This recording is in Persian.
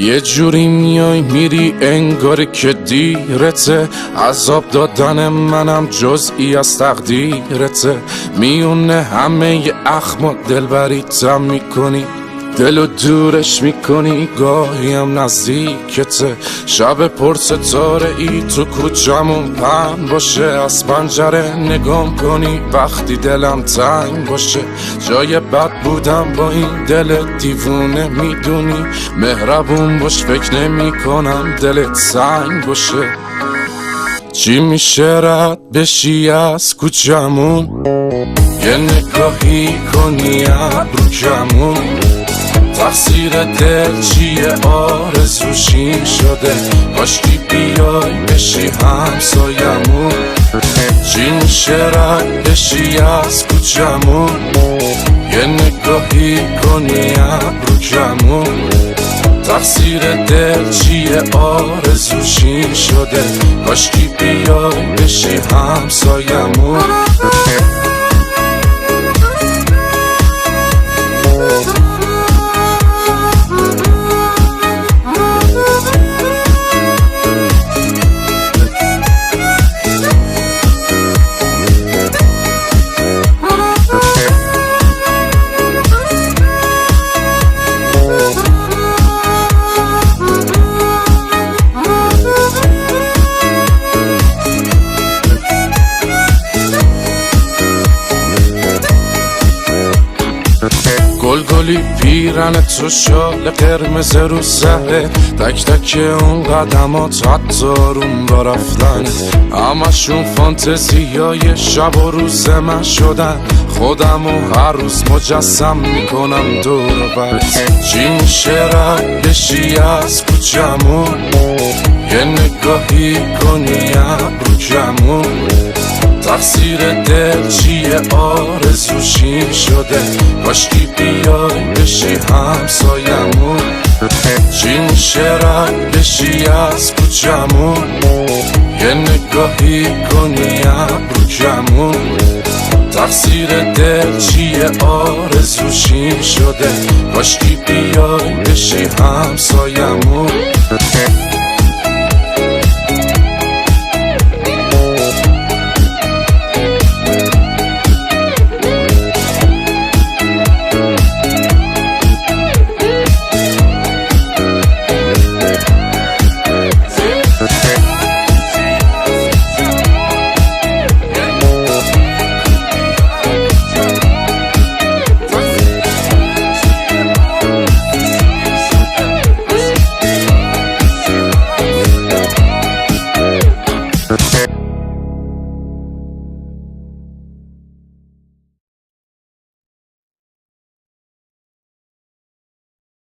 یه جوری میای میری انگار که دیرته، عذاب دادن منم جزئی از تقدیرته. میونه همه اخم دلبریتم میکنی، دلو دورش میکنی، گاهیم نزدیکته. شب پر ستاره ای تو کوچمون پهن باشه، از پنجره نگام کنی وقتی دلم تنگ باشه. جای بد بودم با این دل دیوونه میدونی، مهربون باش فکر نمی کنم دلت سنگ باشه. چی میشه رد بشی از کوچمون، یه نگاهی کنی ابرو کمون. تقصیر دل چیه آرزوشین شده، کاشکی بیای بشی همسایمون. چی میشه رد بشی از کوچمون، یه نگاهی کنی ابرو کمون. تقصیر دل چیه آرزوشین شده، کاشکی بیای بشی همسایمون. گلگلی پیرن تو شال قرمز رو سره، تک تک اون قدمات حتی روم با رفتن. همشون فانتزیای شب و روز من شدن، خودمو هر روز مجسم میکنم دور و بر. چی میشه رد بشی از کوچمون، یه نگاهی کنی ابرو کمون. تقصیر دل چیه آرزوشین شده، کاشکی بیای بشی همسایمون. چی میشه رد بشی از کوچمون، یه نگاهی کنی ابرو کمون. تقصیر دل چیه آرزوشین شده، کاشکی بیای بشی همسایمون.